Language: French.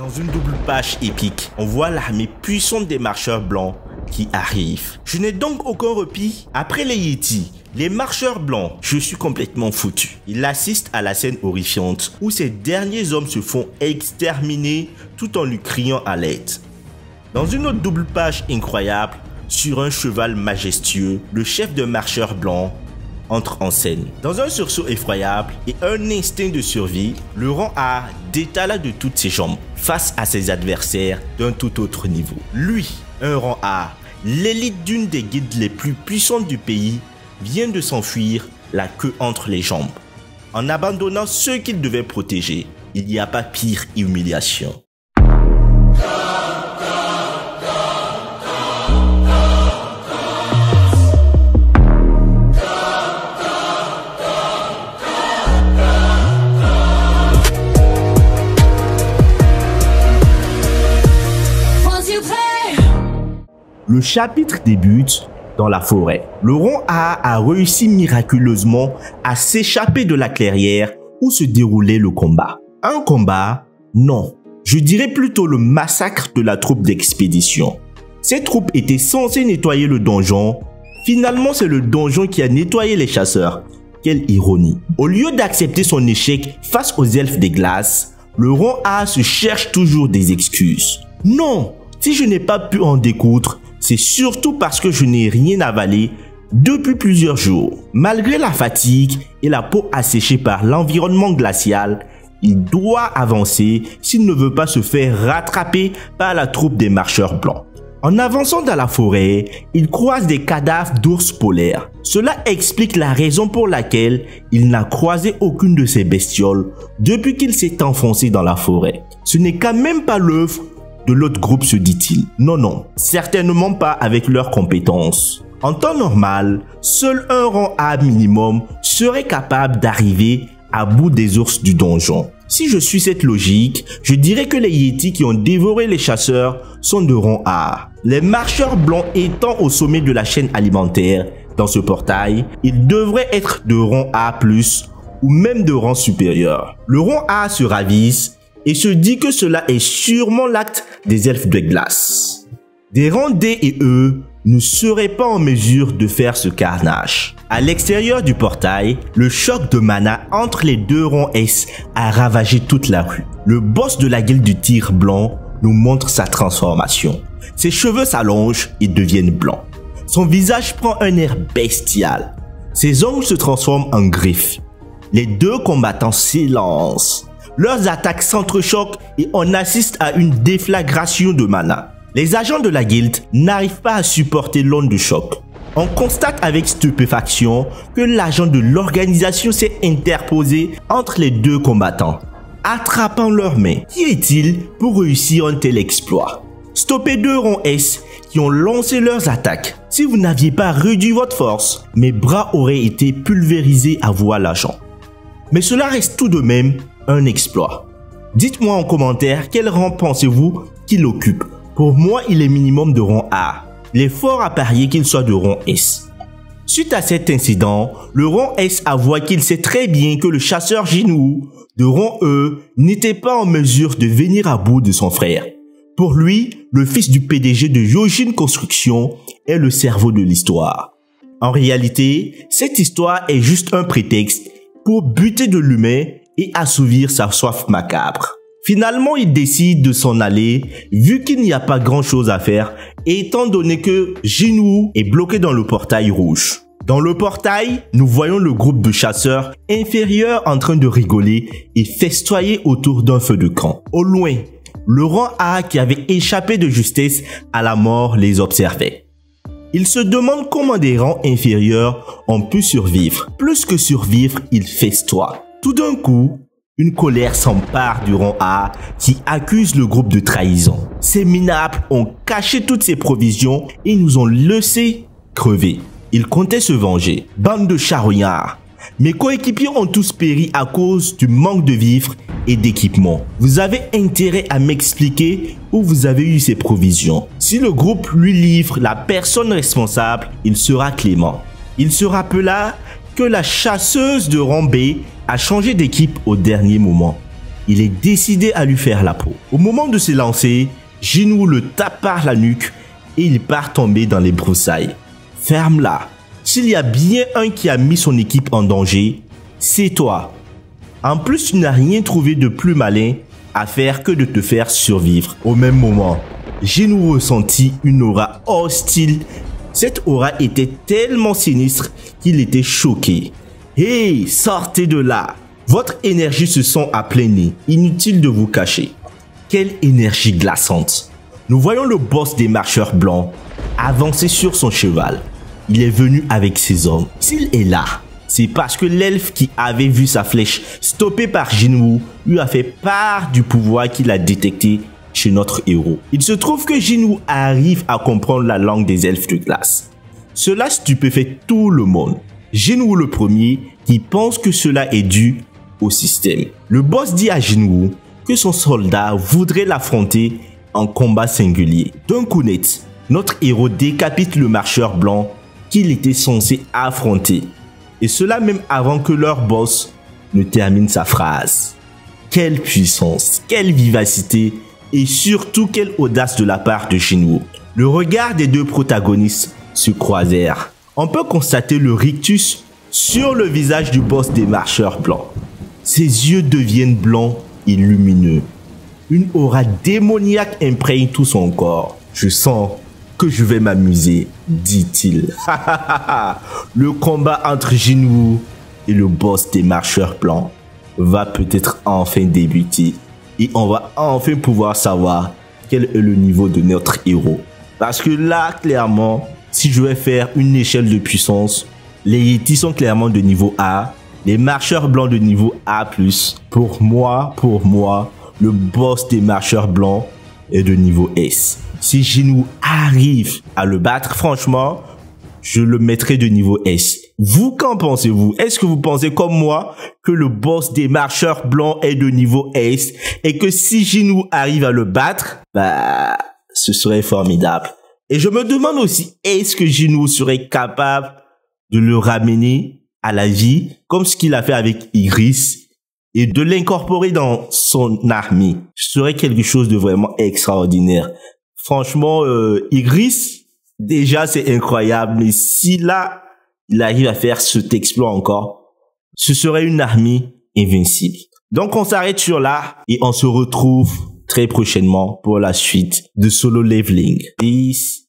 Dans une double page épique, on voit l'armée puissante des marcheurs blancs qui arrive. Je n'ai donc aucun repli. Après les Yétis, les marcheurs blancs, je suis complètement foutu. Il assiste à la scène horrifiante où ces derniers hommes se font exterminer tout en lui criant à l'aide. Dans une autre double page incroyable, sur un cheval majestueux, le chef de marcheurs blancs entre en scène. Dans un sursaut effroyable et un instinct de survie, le rang A détala de toutes ses jambes face à ses adversaires d'un tout autre niveau. Lui, un rang A, l'élite d'une des guildes les plus puissantes du pays, vient de s'enfuir la queue entre les jambes. En abandonnant ceux qu'il devait protéger, il n'y a pas pire humiliation. Le chapitre débute dans la forêt. Le rang A réussi miraculeusement à s'échapper de la clairière où se déroulait le combat. Un combat? Non. Je dirais plutôt le massacre de la troupe d'expédition. Cette troupe était censée nettoyer le donjon. Finalement, c'est le donjon qui a nettoyé les chasseurs. Quelle ironie. Au lieu d'accepter son échec face aux elfes des glaces, le rang A se cherche toujours des excuses. Non, si je n'ai pas pu en découdre, c'est surtout parce que je n'ai rien avalé depuis plusieurs jours. Malgré la fatigue et la peau asséchée par l'environnement glacial, il doit avancer s'il ne veut pas se faire rattraper par la troupe des marcheurs blancs. En avançant dans la forêt, il croise des cadavres d'ours polaires. Cela explique la raison pour laquelle il n'a croisé aucune de ces bestioles depuis qu'il s'est enfoncé dans la forêt. Ce n'est quand même pas l'œuvre de l'autre groupe, se dit-il. Non, certainement pas avec leurs compétences. En temps normal, seul un rang A minimum serait capable d'arriver à bout des ours du donjon. Si je suis cette logique, je dirais que les Yétis qui ont dévoré les chasseurs sont de rang A. Les marcheurs blancs étant au sommet de la chaîne alimentaire dans ce portail, ils devraient être de rang A+, ou même de rang supérieur. Le rang A se ravise et se dit que cela est sûrement l'acte des elfes de glace. Des rangs D et E ne seraient pas en mesure de faire ce carnage. À l'extérieur du portail, le choc de mana entre les deux rangs S a ravagé toute la rue. Le boss de la guilde du tigre blanc nous montre sa transformation. Ses cheveux s'allongent et deviennent blancs. Son visage prend un air bestial. Ses ongles se transforment en griffes. Les deux combattants s'élancent. Leurs attaques s'entrechoquent et on assiste à une déflagration de mana. Les agents de la guilde n'arrivent pas à supporter l'onde de choc. On constate avec stupéfaction que l'agent de l'organisation s'est interposé entre les deux combattants, attrapant leurs mains. Qui est-il pour réussir un tel exploit? Stopper deux rangs S qui ont lancé leurs attaques. Si vous n'aviez pas réduit votre force, mes bras auraient été pulvérisés à voir l'agent. Mais cela reste tout de même un exploit. Dites-moi en commentaire quel rang pensez-vous qu'il occupe. Pour moi, il est minimum de rang A. Il est fort à parier qu'il soit de rang S. Suite à cet incident, le rang S avoua qu'il sait très bien que le chasseur Jinwoo de rang E n'était pas en mesure de venir à bout de son frère. Pour lui, le fils du PDG de Yojin Construction est le cerveau de l'histoire. En réalité, cette histoire est juste un prétexte pour buter de l'humain et assouvir sa soif macabre. Finalement, il décide de s'en aller vu qu'il n'y a pas grand chose à faire étant donné que Jinwoo est bloqué dans le portail rouge. Dans le portail, nous voyons le groupe de chasseurs inférieurs en train de rigoler et festoyer autour d'un feu de camp. Au loin, le rang A qui avait échappé de justesse à la mort les observait. Il se demande comment des rangs inférieurs ont pu survivre. Plus que survivre, ils festoient. Tout d'un coup, une colère s'empare du rang A qui accuse le groupe de trahison. Ces minables ont caché toutes ces provisions et nous ont laissé crever. Ils comptaient se venger. Bande de charognards. Mes coéquipiers ont tous péri à cause du manque de vivres et d'équipement. Vous avez intérêt à m'expliquer où vous avez eu ces provisions. Si le groupe lui livre la personne responsable, il sera clément. Il se rappela que la chasseuse de rang B a changé d'équipe au dernier moment. il est décidé à lui faire la peau. Au moment de se lancer, Jinwoo le tape par la nuque et il part tomber dans les broussailles. Ferme-la. S'il y a bien un qui a mis son équipe en danger, c'est toi. En plus, tu n'as rien trouvé de plus malin à faire que de te faire survivre. Au même moment, Jinwoo ressentit une aura hostile. Cette aura était tellement sinistre qu'il était choqué. Hey, sortez de là! Votre énergie se sent à plein nez. Inutile de vous cacher. Quelle énergie glaçante! Nous voyons le boss des marcheurs blancs avancer sur son cheval. Il est venu avec ses hommes. S'il est là, c'est parce que l'elfe qui avait vu sa flèche stoppée par Jinwoo lui a fait part du pouvoir qu'il a détecté chez notre héros. Il se trouve que Jinwoo arrive à comprendre la langue des elfes de glace. Cela stupéfait tout le monde. Jinwoo le premier qui pense que cela est dû au système. Le boss dit à Jinwoo que son soldat voudrait l'affronter en combat singulier. D'un coup net, notre héros décapite le marcheur blanc qu'il était censé affronter. Et cela même avant que leur boss ne termine sa phrase. Quelle puissance, quelle vivacité et surtout quelle audace de la part de Jinwoo. Le regard des deux protagonistes se croisèrent. On peut constater le rictus sur le visage du boss des marcheurs blancs. Ses yeux deviennent blancs et lumineux. Une aura démoniaque imprègne tout son corps. Je sens que je vais m'amuser, dit-il. Le combat entre Jinwoo et le boss des marcheurs blancs va peut-être enfin débuter. Et on va enfin pouvoir savoir quel est le niveau de notre héros. Parce que là, clairement, si je vais faire une échelle de puissance, les Yetis sont clairement de niveau A. Les marcheurs blancs de niveau A+. Pour moi, le boss des marcheurs blancs est de niveau S. Si Jinwoo arrive à le battre, franchement, je le mettrai de niveau S. Vous, qu'en pensez-vous? Est-ce que vous pensez comme moi que le boss des marcheurs blancs est de niveau S et que si Jinwoo arrive à le battre, ce serait formidable. Et je me demande aussi, est-ce que Jinwoo serait capable de le ramener à la vie, comme ce qu'il a fait avec Igris, et de l'incorporer dans son armée? Ce serait quelque chose de vraiment extraordinaire. Franchement, Igris, déjà c'est incroyable, mais si là, il arrive à faire cet exploit encore, ce serait une armée invincible. Donc on s'arrête sur là, et on se retrouve très prochainement pour la suite de Solo Leveling. Peace.